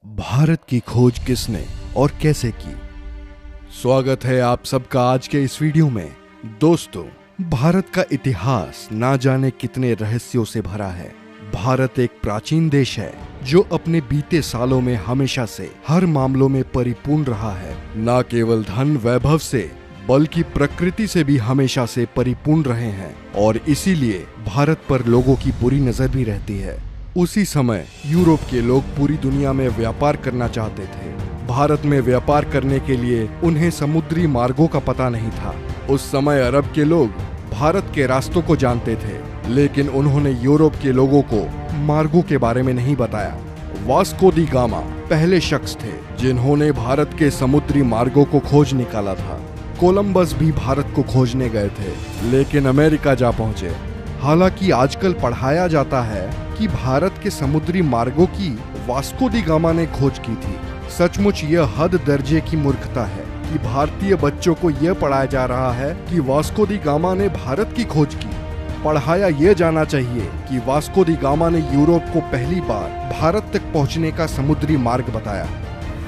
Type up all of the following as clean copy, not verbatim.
भारत की खोज किसने और कैसे की। स्वागत है आप सबका आज के इस वीडियो में। दोस्तों, भारत का इतिहास ना जाने कितने रहस्यों से भरा है। भारत एक प्राचीन देश है जो अपने बीते सालों में हमेशा से हर मामलों में परिपूर्ण रहा है। न केवल धन वैभव से बल्कि प्रकृति से भी हमेशा से परिपूर्ण रहे हैं और इसीलिए भारत पर लोगों की बुरी नजर भी रहती है। उसी समय यूरोप के लोग पूरी दुनिया में व्यापार करना चाहते थे। भारत में व्यापार करने के लिए उन्हें समुद्री मार्गों का पता नहीं था। उस समय अरब के लोग भारत के रास्तों को जानते थे, लेकिन उन्होंने यूरोप के लोगों को मार्गों के बारे में नहीं बताया। वास्को दी गामा पहले शख्स थे जिन्होंने भारत के समुद्री मार्गों को खोज निकाला था। कोलंबस भी भारत को खोजने गए थे, लेकिन अमेरिका जा पहुंचे। हालांकि आजकल पढ़ाया जाता है कि भारत के समुद्री मार्गों की वास्को दी गामा ने खोज की थी। सचमुच यह हद दर्जे की मूर्खता है कि भारतीय बच्चों को यह पढ़ाया जा रहा है कि वास्को दी गामा ने भारत की खोज की। पढ़ाया यह जाना चाहिए कि वास्को दी गामा ने यूरोप को पहली बार भारत तक पहुंचने का समुद्री मार्ग बताया।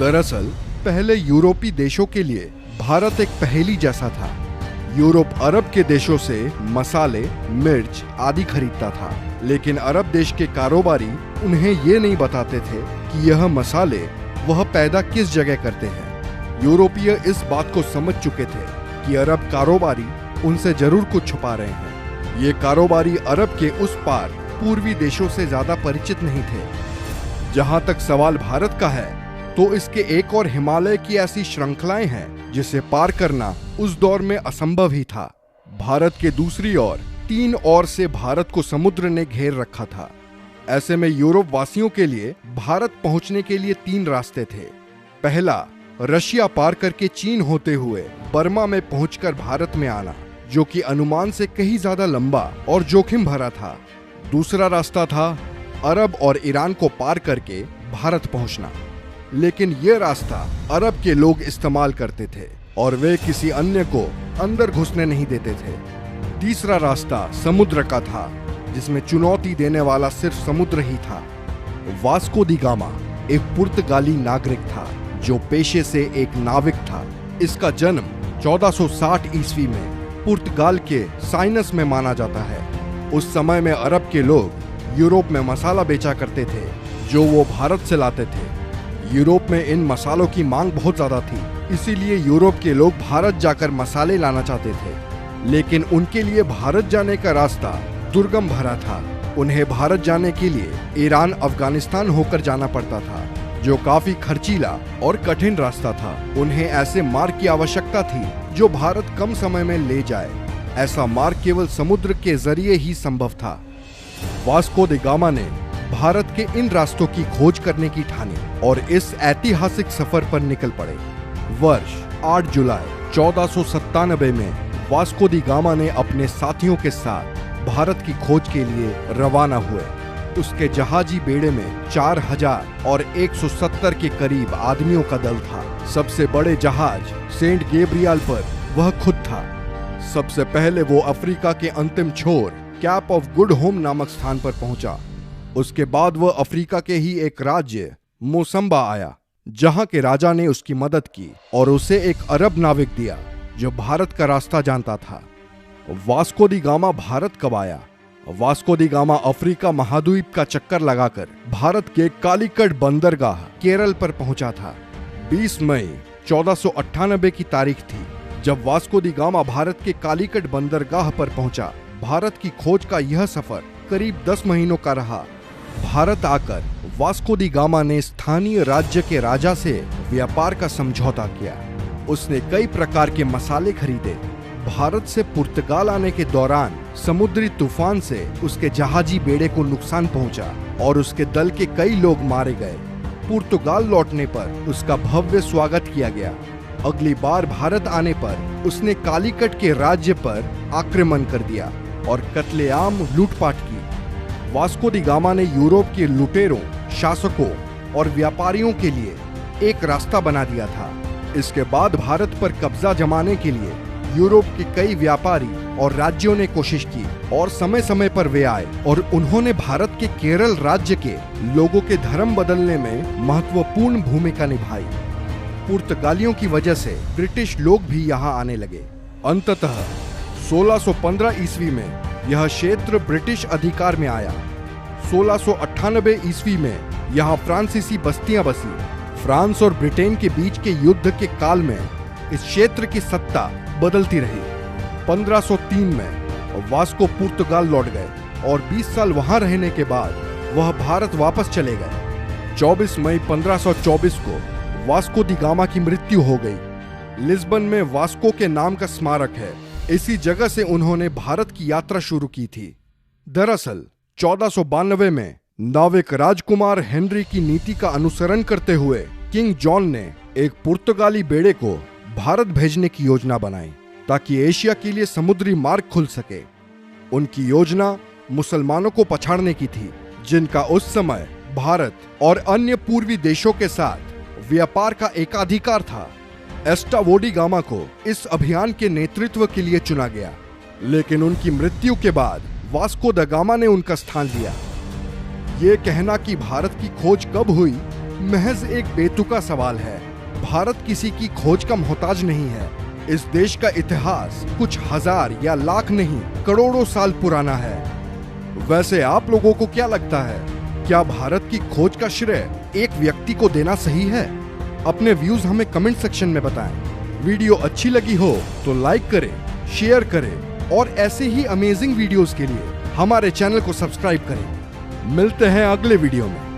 दरअसल पहले यूरोपी देशों के लिए भारत एक पहेली जैसा था। यूरोप अरब के देशों से मसाले, मिर्च आदि खरीदता था, लेकिन अरब देश के कारोबारी उन्हें ये नहीं बताते थे कि यह मसाले वह पैदा किस जगह करते हैं। यूरोपीय इस बात को समझ चुके थे कि अरब कारोबारी उनसे जरूर कुछ छुपा रहे हैं। ये कारोबारी अरब के उस पार पूर्वी देशों से ज्यादा परिचित नहीं थे। जहां तक सवाल भारत का है, तो इसके एक और हिमालय की ऐसी श्रृंखलाएं हैं जिसे पार करना उस दौर में असंभव ही था। भारत के दूसरी ओर 3 ओर से भारत को समुद्र ने घेर रखा था। ऐसे में यूरोप वासियों के लिए भारत पहुंचने के लिए 3 रास्ते थे। पहला, रशिया पार करके चीन होते हुए बर्मा में पहुंचकर भारत में आना, जो कि अनुमान से कहीं ज्यादा लंबा और जोखिम भरा था। दूसरा रास्ता था अरब और ईरान को पार करके भारत पहुंचना, लेकिन यह रास्ता अरब के लोग इस्तेमाल करते थे और वे किसी अन्य को अंदर घुसने नहीं देते थे। तीसरा रास्ता समुद्र का था, जिसमें चुनौती देने वाला सिर्फ समुद्र ही था। वास्को दी गामा एक पुर्तगाली नागरिक था जो पेशे से एक नाविक था। इसका जन्म 1460 ईस्वी में पुर्तगाल के साइनस में माना जाता है। उस समय में अरब के लोग यूरोप में मसाला बेचा करते थे जो वो भारत से लाते थे। यूरोप में इन मसालों की मांग बहुत ज्यादा थी, इसीलिए यूरोप के लोग भारत जाकर मसाले लाना चाहते थे, लेकिन उनके लिए भारत जाने का रास्ता दुर्गम भरा था। उन्हें भारत जाने के लिए ईरान, अफगानिस्तान होकर जाना पड़ता था, जो काफी खर्चीला और कठिन रास्ता था। उन्हें ऐसे मार्ग की आवश्यकता थी जो भारत कम समय में ले जाए। ऐसा मार्ग केवल समुद्र के जरिए ही संभव था। वास्को द गामा ने भारत के इन रास्तों की खोज करने की ठानी और इस ऐतिहासिक सफर पर निकल पड़े। वर्ष 8 जुलाई 1497 में वास्को दी गामा ने अपने साथियों के साथ भारत की खोज के लिए रवाना हुए। उसके जहाजी बेड़े में 4000 और 170 के करीब आदमियों का दल था। सबसे बड़े जहाज सेंट गैब्रियल पर वह खुद था। सबसे पहले वो अफ्रीका के अंतिम छोर कैप ऑफ गुड होम नामक स्थान पर पहुंचा। उसके बाद वह अफ्रीका के ही एक राज्य मोसम्बा आया, जहां के राजा ने उसकी मदद की और उसे एक अरब नाविक दिया जो भारत का रास्ता जानता था। वास्को दी गामा भारत कब आया? वास्को दी गामा अफ्रीका महाद्वीप का चक्कर लगाकर भारत के कालीकट बंदरगाह केरल पर पहुंचा था। 20 मई 1498 की तारीख थी जब वास्को दी गामा भारत के कालीकट बंदरगाह पर पहुंचा। भारत की खोज का यह सफर करीब 10 महीनों का रहा। भारत आकर वास्को दी गामा ने स्थानीय राज्य के राजा से व्यापार का समझौता किया। उसने कई प्रकार के मसाले खरीदे। भारत से पुर्तगाल आने के दौरान समुद्री तूफान से उसके जहाजी बेड़े को नुकसान पहुंचा और उसके दल के कई लोग मारे गए। पुर्तगाल लौटने पर उसका भव्य स्वागत किया गया। अगली बार भारत आने पर उसने कालीकट के राज्य पर आक्रमण कर दिया और कत्लेआम लूटपाट की। वास्को दी गामा ने यूरोप के लुटेरों, शासकों और व्यापारियों के लिए एक रास्ता बना दिया था। इसके बाद भारत पर कब्जा जमाने के लिए यूरोप के कई व्यापारी और राज्यों ने कोशिश की और समय समय पर वे आए और उन्होंने भारत के केरल राज्य के लोगों के धर्म बदलने में महत्वपूर्ण भूमिका निभाई। पुर्तगालियों की वजह से ब्रिटिश लोग भी यहाँ आने लगे। अंततः 1615 ईस्वी में यह क्षेत्र ब्रिटिश अधिकार में आया। 1698 ईस्वी में यहाँ फ्रांसीसी बस्तियां बसी। फ्रांस और ब्रिटेन के बीच के युद्ध के काल में इस क्षेत्र की सत्ता बदलती रही। 1503 में वास्को पुर्तगाल लौट गए और 20 साल वहां रहने के बाद वह भारत वापस चले गए। 24 मई 1524 को वास्को दी गामा की मृत्यु हो गई। लिस्बन में वास्को के नाम का स्मारक है। इसी जगह से उन्होंने भारत की यात्रा शुरू की थी। दरअसल 1492 में नाविक राजकुमार हेनरी की नीति का अनुसरण करते हुए किंग जॉन ने एक पुर्तगाली बेड़े को भारत भेजने की योजना बनाई ताकि एशिया के लिए समुद्री मार्ग खुल सके। उनकी योजना मुसलमानों को पछाड़ने की थी, जिनका उस समय भारत और अन्य पूर्वी देशों के साथ व्यापार का एकाधिकार था। एस्टावो डी गामा को इस अभियान के नेतृत्व के लिए चुना गया, लेकिन उनकी मृत्यु के बाद वास्को द गामा ने उनका स्थान लिया। ये कहना कि भारत की खोज कब हुई महज एक बेतुका सवाल है। भारत किसी की खोज का मोहताज नहीं है। इस देश का इतिहास कुछ हजार या लाख नहीं, करोड़ों साल पुराना है। वैसे आप लोगों को क्या लगता है, क्या भारत की खोज का श्रेय एक व्यक्ति को देना सही है? अपने व्यूज हमें कमेंट सेक्शन में बताएं। वीडियो अच्छी लगी हो तो लाइक करें, शेयर करें और ऐसे ही अमेजिंग वीडियोस के लिए हमारे चैनल को सब्सक्राइब करें। मिलते हैं अगले वीडियो में।